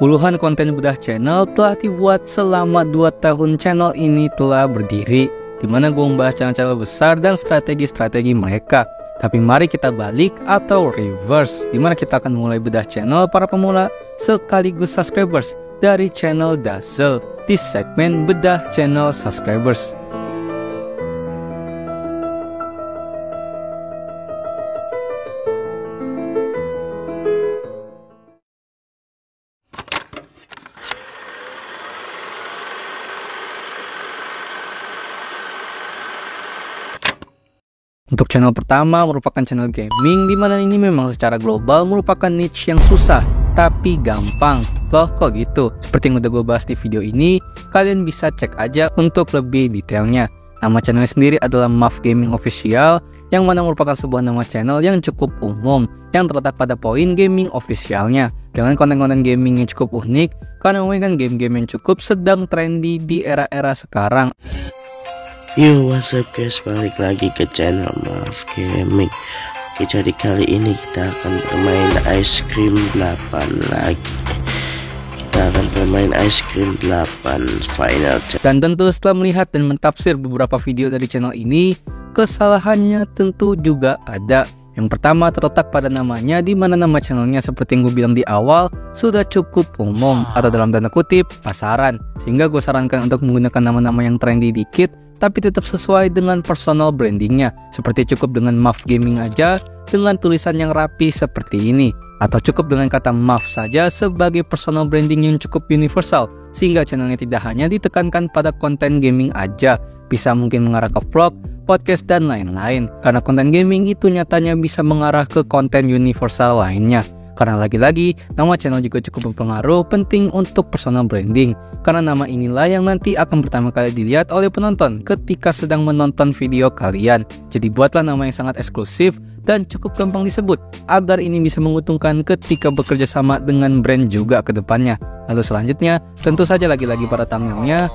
Puluhan konten bedah channel telah dibuat selama 2 tahun channel ini telah berdiri, di mana gue membahas channel-channel besar dan strategi-strategi mereka. Tapi mari kita balik atau reverse, di mana kita akan mulai bedah channel para pemula sekaligus subscribers dari channel Dazzle di segmen bedah channel subscribers. Untuk channel pertama merupakan channel gaming, di mana ini memang secara global merupakan niche yang susah tapi gampang. Loh kok gitu? Seperti yang udah gue bahas di video ini, kalian bisa cek aja untuk lebih detailnya. Nama channel sendiri adalah MAF Gaming Official, yang mana merupakan sebuah nama channel yang cukup umum, yang terletak pada poin gaming officialnya, dengan konten-konten gaming yang cukup unik, karena memainkan game-game yang cukup sedang trendy di era-era sekarang. Yo, what's up guys, balik lagi ke channel MAF Gaming. Oke, jadi kali ini kita akan bermain Ice Cream 8 lagi. Kita akan bermain Ice Cream 8 Final. Dan tentu setelah melihat dan mentafsir beberapa video dari channel ini, kesalahannya tentu juga ada. Yang pertama terletak pada namanya, di mana nama channelnya seperti yang gue bilang di awal sudah cukup umum atau dalam tanda kutip pasaran, sehingga gue sarankan untuk menggunakan nama-nama yang trendy dikit tapi tetap sesuai dengan personal brandingnya, seperti cukup dengan MAF Gaming aja dengan tulisan yang rapi seperti ini, atau cukup dengan kata MAF saja sebagai personal branding yang cukup universal, sehingga channelnya tidak hanya ditekankan pada konten gaming aja, bisa mungkin mengarah ke vlog, podcast, dan lain-lain, karena konten gaming itu nyatanya bisa mengarah ke konten universal lainnya. Karena lagi-lagi, nama channel juga cukup berpengaruh penting untuk personal branding, karena nama inilah yang nanti akan pertama kali dilihat oleh penonton ketika sedang menonton video kalian. Jadi buatlah nama yang sangat eksklusif dan cukup gampang disebut, agar ini bisa menguntungkan ketika bekerja sama dengan brand juga ke depannya. Lalu selanjutnya, tentu saja lagi-lagi pada thumbnailnya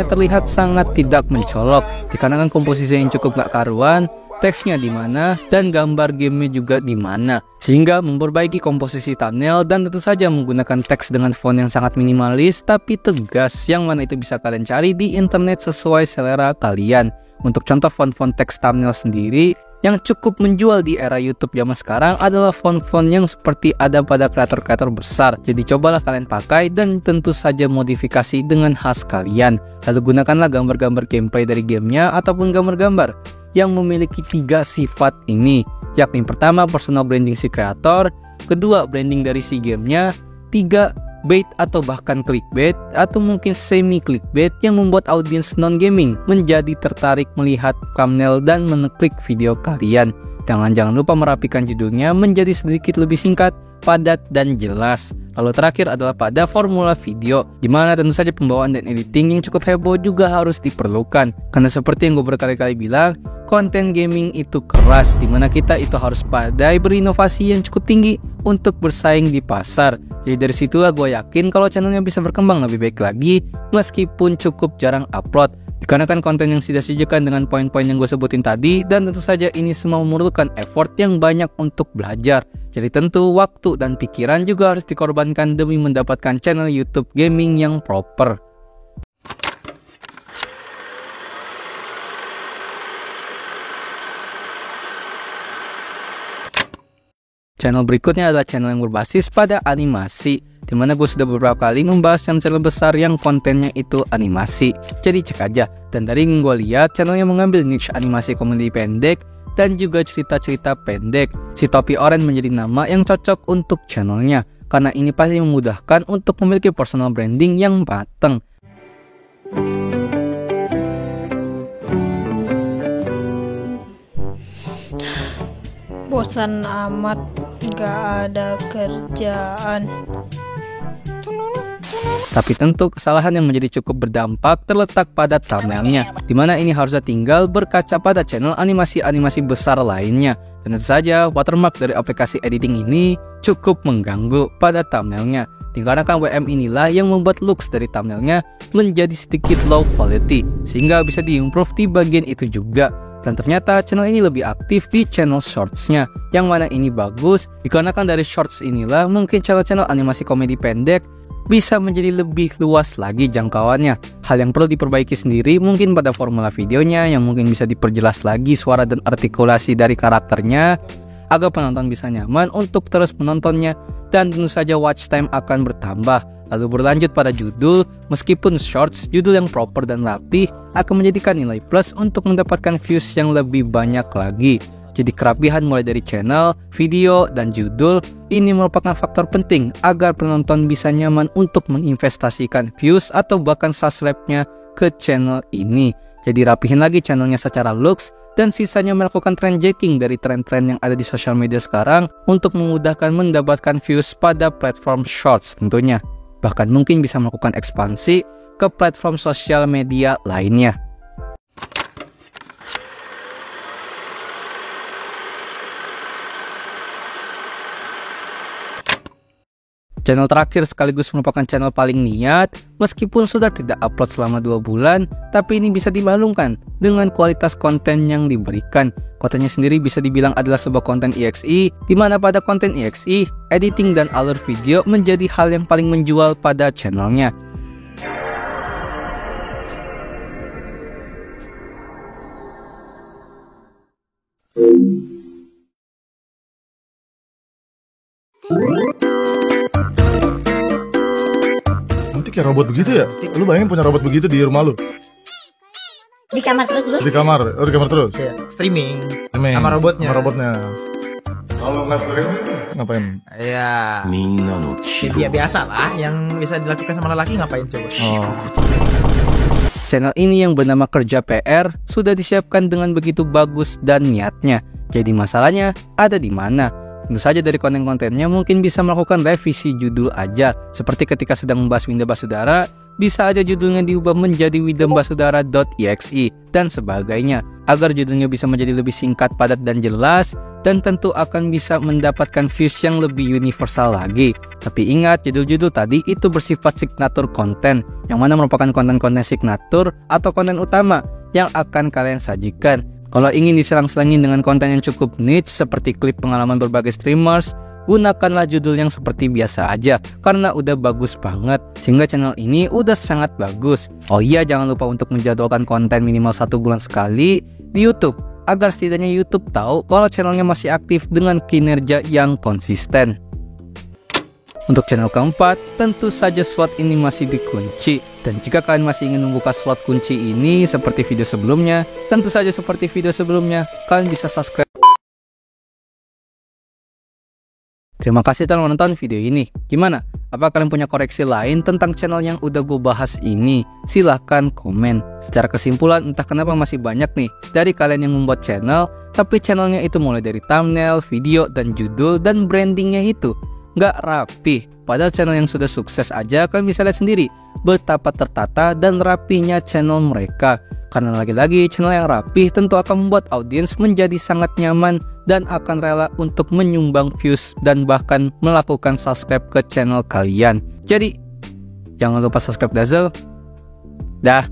terlihat sangat tidak mencolok, dikarenakan komposisi yang cukup gak karuan, teksnya di mana, dan gambar gamenya juga di mana, sehingga memperbaiki komposisi thumbnail dan tentu saja menggunakan teks dengan font yang sangat minimalis tapi tegas, yang mana itu bisa kalian cari di internet sesuai selera kalian. Untuk contoh font-font teks thumbnail sendiri yang cukup menjual di era YouTube zaman sekarang adalah font-font yang seperti ada pada kreator-kreator besar. Jadi cobalah kalian pakai dan tentu saja modifikasi dengan khas kalian. Lalu gunakanlah gambar-gambar gameplay dari gamenya ataupun gambar-gambar yang memiliki 3 sifat ini, yakni pertama personal branding si kreator, kedua branding dari si gamenya, 3 bait atau bahkan clickbait atau mungkin semi clickbait yang membuat audiens non-gaming menjadi tertarik melihat thumbnail dan mengeklik video kalian. Jangan lupa merapikan judulnya menjadi sedikit lebih singkat, padat, dan jelas. Lalu terakhir adalah pada formula video, dimana tentu saja pembawaan dan editing yang cukup heboh juga harus diperlukan. Karena seperti yang gue berkali-kali bilang, konten gaming itu keras, dimana kita itu harus pandai berinovasi yang cukup tinggi untuk bersaing di pasar. Jadi dari situlah gue yakin kalau channelnya bisa berkembang lebih baik lagi, meskipun cukup jarang upload, dikarenakan konten yang sudah disediakan dengan poin-poin yang gue sebutin tadi, dan tentu saja ini semua memerlukan effort yang banyak untuk belajar. Jadi tentu waktu dan pikiran juga harus dikorbankan demi mendapatkan channel YouTube gaming yang proper. Channel berikutnya adalah channel yang berbasis pada animasi, dimana gue sudah beberapa kali membahas channel besar yang kontennya itu animasi. Jadi cek aja, dan dari yang gue lihat channelnya mengambil niche animasi komedi pendek dan juga cerita-cerita pendek. Si topi oranye menjadi nama yang cocok untuk channelnya, karena ini pasti memudahkan untuk memiliki personal branding yang matang. Bosan amat, gak ada kerjaan. Tapi tentu kesalahan yang menjadi cukup berdampak terletak pada thumbnailnya, dimana ini harusnya tinggal berkaca pada channel animasi-animasi besar lainnya. Dan tentu saja watermark dari aplikasi editing ini cukup mengganggu pada thumbnailnya, dikarenakan WM inilah yang membuat looks dari thumbnailnya menjadi sedikit low quality, sehingga bisa diimprove di bagian itu juga. Dan ternyata channel ini lebih aktif di channel shorts-nya, yang mana ini bagus dikarenakan dari shorts inilah mungkin channel-channel animasi komedi pendek bisa menjadi lebih luas lagi jangkauannya. Hal yang perlu diperbaiki sendiri mungkin pada formula videonya, yang mungkin bisa diperjelas lagi suara dan artikulasi dari karakternya agar penonton bisa nyaman untuk terus menontonnya, dan tentu saja watch time akan bertambah. Lalu berlanjut pada judul, meskipun shorts, judul yang proper dan rapi akan menjadikan nilai plus untuk mendapatkan views yang lebih banyak lagi. Jadi kerapihan mulai dari channel, video, dan judul ini merupakan faktor penting agar penonton bisa nyaman untuk menginvestasikan views atau bahkan subscribe-nya ke channel ini. Jadi rapihin lagi channelnya secara looks, dan sisanya melakukan trend checking dari tren-tren yang ada di sosial media sekarang untuk memudahkan mendapatkan views pada platform shorts tentunya. Bahkan mungkin bisa melakukan ekspansi ke platform sosial media lainnya. Channel terakhir sekaligus merupakan channel paling niat, meskipun sudah tidak upload selama 2 bulan, tapi ini bisa dimaklumkan dengan kualitas konten yang diberikan. Kontennya sendiri bisa dibilang adalah sebuah konten EXE, di mana pada konten EXE, editing dan alur video menjadi hal yang paling menjual pada channelnya. Nanti kayak robot begitu ya? Lu bayangin punya robot begitu di rumah lu? Di kamar terus gue. Di kamar? Oh, di kamar terus? Iya, streaming Sama robotnya. Kalau nggak streaming, ngapain? Iya. Ya, biasa lah, yang bisa dilakukan sama lelaki ngapain coba? Oh. Channel ini yang bernama Kerja PR sudah disiapkan dengan begitu bagus dan niatnya. Jadi masalahnya ada di mana? Tentu saja dari konten-kontennya mungkin bisa melakukan revisi judul aja. Seperti ketika sedang membahas Winda Basudara, bisa aja judulnya diubah menjadi widambasudara.exe dan sebagainya, agar judulnya bisa menjadi lebih singkat, padat, dan jelas, dan tentu akan bisa mendapatkan views yang lebih universal lagi. Tapi ingat, judul-judul tadi itu bersifat signatur konten, yang mana merupakan konten-konten signatur atau konten utama yang akan kalian sajikan. Kalau ingin diselang-selangin dengan konten yang cukup niche seperti klip pengalaman berbagai streamers, gunakanlah judul yang seperti biasa aja, karena udah bagus banget, sehingga channel ini udah sangat bagus. Oh iya, jangan lupa untuk menjadwalkan konten minimal 1 bulan sekali di YouTube, agar setidaknya YouTube tahu kalau channelnya masih aktif dengan kinerja yang konsisten. Untuk channel keempat, tentu saja slot ini masih dikunci. Dan jika kalian masih ingin membuka slot kunci ini seperti video sebelumnya, tentu saja seperti video sebelumnya, kalian bisa subscribe. Terima kasih telah menonton video ini. Gimana? Apa kalian punya koreksi lain tentang channel yang udah gue bahas ini? Silahkan komen. Secara kesimpulan, entah kenapa masih banyak nih dari kalian yang membuat channel, tapi channelnya itu mulai dari thumbnail, video, dan judul, dan brandingnya itu nggak rapi. Padahal channel yang sudah sukses aja kalian bisa lihat sendiri betapa tertata dan rapinya channel mereka. Karena lagi-lagi channel yang rapi tentu akan membuat audiens menjadi sangat nyaman dan akan rela untuk menyumbang views dan bahkan melakukan subscribe ke channel kalian. Jadi jangan lupa subscribe Dazzle. Dah.